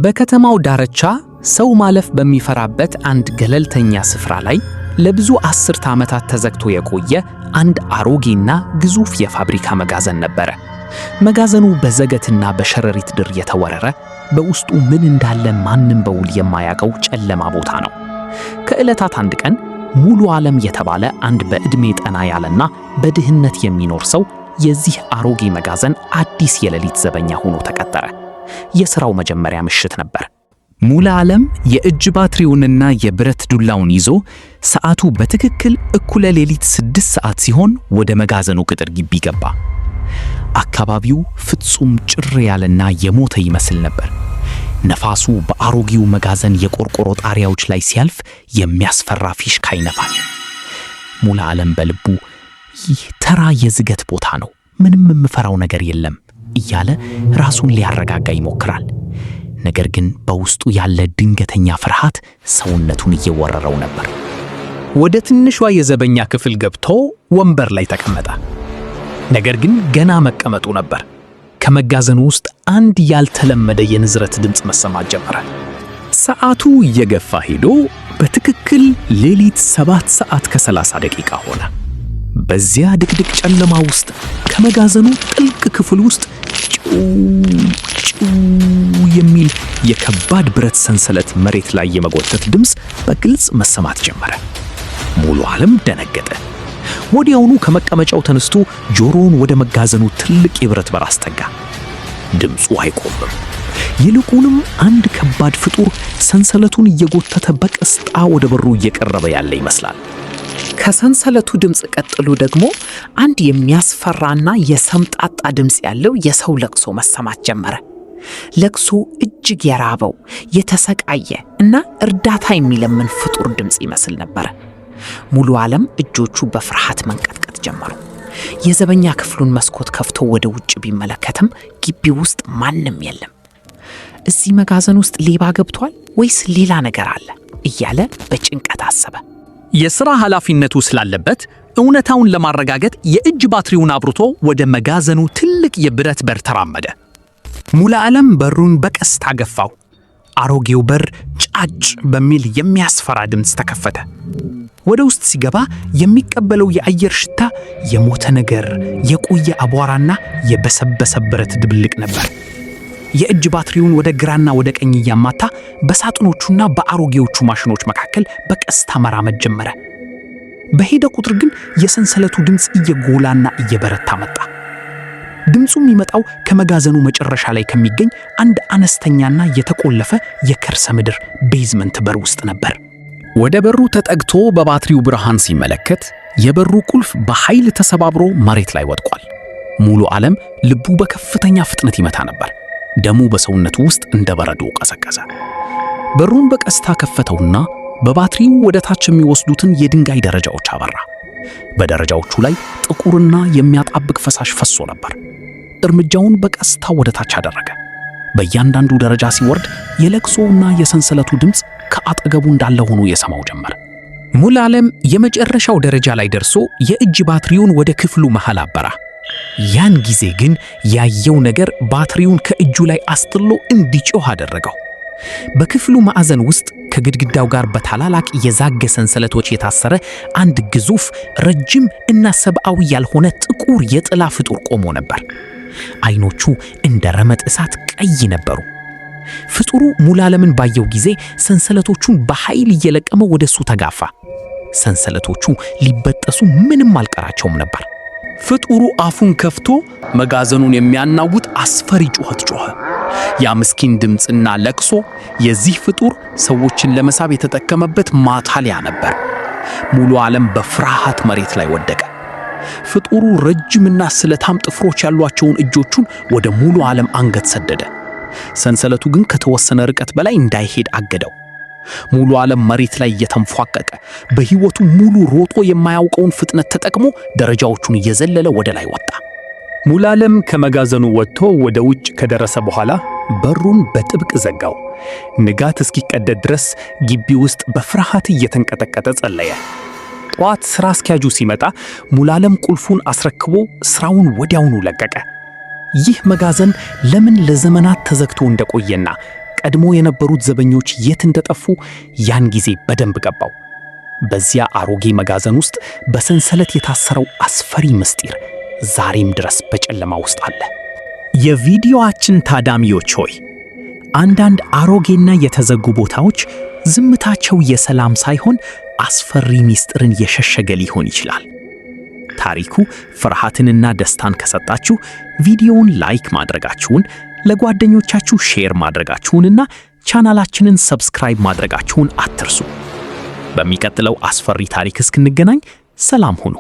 በከተማው ዳርቻ ሰው ማለፍ በሚፈራበት አንድ ገለልተኛ ስፍራ ላይ ለብዙ አስርተ ዓመታት ተዘግቶ የቆየ አንድ አሮጌና ግዙፍ የፋብሪካ መጋዘን ነበረ። መጋዘኑ በዘገትና በሸረሪት ድር የተወረረ፣ በውስጡ ምን እንዳለ ማንም በውል የማያውቀው ጨለማ ቦታ ነው። ከዕለታት አንድ ቀን ሙሉ ዓለም የተባለ አንድ በዕድሜ ጠና ያለና በድህነት የሚኖር ሰው የዚህ አሮጌ መጋዘን አዲስ የሌሊት ዘበኛ ሆኖ ተቀጠረ። የሥራው መጀመሪያ ምሽት ነበር። ሙሉ ዓለም የእጅ ባትሪውንና የብረት ዱላውን ይዞ ሰዓቱ በትክክል እኩለ ሌሊት 6 ሰዓት ሲሆን ወደ መጋዘኑ ቅጥር ግቢ ገባ። አካባቢው ፍጹም ጭር ያለና የሞተ ይመስል ነበር። ነፋሱ በአሮጌው መጋዘን የቆርቆሮ ጣሪያዎች ላይ ሲያልፍ የሚያስፈራ ፊሽካ ይነፋል። ሙሉ ዓለም በልቡ ይህ ተራ የዝገት ቦታ ነው፣ ምንም የምፈራው ነገር የለም እያለ ራሱን ሊያረጋጋ ይሞክራል። ነገር ግን በውስጡ ያለ ድንገተኛ ፍርሃት ሰውነቱን እየወረረው ነበር። ወደ ትንሿ የዘበኛ ክፍል ገብቶ ወንበር ላይ ተቀመጠ። ነገር ግን ገና መቀመጡ ነበር ከመጋዘኑ ውስጥ አንድ ያልተለመደ የንዝረት ድምፅ መሰማት ጀመረ። ሰዓቱ እየገፋ ሄዶ በትክክል ሌሊት 7 ሰዓት ከ30 ደቂቃ ሆነ። በዚያ ድቅድቅ ጨለማ ውስጥ ከመጋዘኑ ጥልቅ ክፍል ውስጥ ጩ የሚል የከባድ ብረት ሰንሰለት መሬት ላይ የመጎተት ድምፅ በግልጽ መሰማት ጀመረ። ሙሉ ዓለም ደነገጠ። ወዲያውኑ ከመቀመጫው ተነስቶ ጆሮውን ወደ መጋዘኑ ትልቅ የብረት በር አስጠጋ። ድምፁ አይቆምም። ይልቁንም አንድ ከባድ ፍጡር ሰንሰለቱን እየጎተተ በቀስታ ወደ በሩ እየቀረበ ያለ ይመስላል። ከሰንሰለቱ ድምፅ ቀጥሎ ደግሞ አንድ የሚያስፈራና የሰምጣጣ ድምፅ ያለው የሰው ለቅሶ መሰማት ጀመረ። ለቅሶ እጅግ የራበው፣ የተሰቃየ እና እርዳታ የሚለምን ፍጡር ድምፅ ይመስል ነበር። ሙሉ ዓለም እጆቹ በፍርሃት መንቀጥቀጥ ጀመሩ። የዘበኛ ክፍሉን መስኮት ከፍቶ ወደ ውጭ ቢመለከትም ግቢው ውስጥ ማንም የለም። እዚህ መጋዘን ውስጥ ሌባ ገብቷል ወይስ ሌላ ነገር አለ እያለ በጭንቀት አሰበ። የሥራ ኃላፊነቱ ስላለበት እውነታውን ለማረጋገጥ የእጅ ባትሪውን አብርቶ ወደ መጋዘኑ ትልቅ የብረት በር ተራመደ። ሙሉ ዓለም በሩን በቀስታ ገፋው። አሮጌው በር ጫጭ በሚል የሚያስፈራ ድምፅ ተከፈተ። ወደ ውስጥ ሲገባ የሚቀበለው የአየር ሽታ የሞተ ነገር፣ የቆየ አቧራና የበሰበሰ ብረት ድብልቅ ነበር። የእጅ ባትሪውን ወደ ግራና ወደ ቀኝ እያማታ በሳጥኖቹና በአሮጌዎቹ ማሽኖች መካከል በቀስታ መራመድ ጀመረ። በሄደ ቁጥር ግን የሰንሰለቱ ድምፅ እየጎላና እየበረታ መጣ። ድምፁ የሚመጣው ከመጋዘኑ መጨረሻ ላይ ከሚገኝ አንድ አነስተኛና የተቆለፈ የከርሰ ምድር ቤዝመንት በር ውስጥ ነበር። ወደ በሩ ተጠግቶ በባትሪው ብርሃን ሲመለከት የበሩ ቁልፍ በኃይል ተሰባብሮ መሬት ላይ ወድቋል። ሙሉ ዓለም ልቡ በከፍተኛ ፍጥነት ይመታ ነበር። ደሙ በሰውነቱ ውስጥ እንደ በረዶ ቀሰቀሰ። በሩን በቀስታ ከፈተውና በባትሪው ወደ ታች የሚወስዱትን የድንጋይ ደረጃዎች አበራ። በደረጃዎቹ ላይ ጥቁርና የሚያጣብቅ ፈሳሽ ፈሶ ነበር። እርምጃውን በቀስታ ወደ ታች አደረገ። በእያንዳንዱ ደረጃ ሲወርድ የለቅሶውና የሰንሰለቱ ድምፅ ከአጠገቡ እንዳለ ሆኖ የሰማው ጀመር። ሙሉ ዓለም የመጨረሻው ደረጃ ላይ ደርሶ የእጅ ባትሪውን ወደ ክፍሉ መሃል አበራ። ያን ጊዜ ግን ያየው ነገር ባትሪውን ከእጁ ላይ አስጥሎ እንዲጮህ አደረገው። በክፍሉ ማዕዘን ውስጥ ከግድግዳው ጋር በታላላቅ የዛገ ሰንሰለቶች የታሰረ አንድ ግዙፍ፣ ረጅም እና ሰብአዊ ያልሆነ ጥቁር የጥላ ፍጡር ቆሞ ነበር። አይኖቹ እንደ ረመጥ እሳት ቀይ ነበሩ። ፍጡሩ ሙሉ ዓለምን ባየው ጊዜ ሰንሰለቶቹን በኃይል እየለቀመ ወደሱ ተጋፋ። ሰንሰለቶቹ ሊበጠሱ ምንም አልቀራቸውም ነበር። ፍጡሩ አፉን ከፍቶ መጋዘኑን የሚያናውጥ አስፈሪ ጩኸት ጮኸ። ያ ምስኪን ድምፅና ለቅሶ የዚህ ፍጡር ሰዎችን ለመሳብ የተጠቀመበት ማታለያ ነበር። ሙሉ ዓለም በፍርሃት መሬት ላይ ወደቀ። ፍጡሩ ረጅምና ስለታም ጥፍሮች ያሏቸውን እጆቹን ወደ ሙሉ ዓለም አንገት ሰደደ። ሰንሰለቱ ግን ከተወሰነ ርቀት በላይ እንዳይሄድ አገደው። ሙሉ ዓለም መሬት ላይ እየተንፏቀቀ በሕይወቱ ሙሉ ሮጦ የማያውቀውን ፍጥነት ተጠቅሞ ደረጃዎቹን እየዘለለ ወደ ላይ ወጣ። ሙሉ ዓለም ከመጋዘኑ ወጥቶ ወደ ውጭ ከደረሰ በኋላ በሩን በጥብቅ ዘጋው። ንጋት እስኪቀደድ ድረስ ግቢ ውስጥ በፍርሃት እየተንቀጠቀጠ ጸለየ። ጠዋት ሥራ አስኪያጁ ሲመጣ ሙሉ ዓለም ቁልፉን አስረክቦ ሥራውን ወዲያውኑ ለቀቀ። ይህ መጋዘን ለምን ለዘመናት ተዘግቶ እንደቆየና ቀድሞ የነበሩት ዘበኞች የት እንደጠፉ ያን ጊዜ በደንብ ገባው። በዚያ አሮጌ መጋዘን ውስጥ በሰንሰለት የታሰረው አስፈሪ ምስጢር ዛሬም ድረስ በጨለማ ውስጥ አለ። የቪዲዮአችን ታዳሚዎች ሆይ፣ አንዳንድ አሮጌና የተዘጉ ቦታዎች ዝምታቸው የሰላም ሳይሆን አስፈሪ ምስጢርን የሸሸገ ሊሆን ይችላል። ታሪኩ ፍርሃትንና ደስታን ከሰጣችሁ ቪዲዮውን ላይክ ማድረጋችሁን፣ ለጓደኞቻችሁ ሼር ማድረጋችሁንና ቻናላችንን ሰብስክራይብ ማድረጋችሁን አትርሱ። በሚቀጥለው አስፈሪ ታሪክ እስክንገናኝ ሰላም ሁኑ።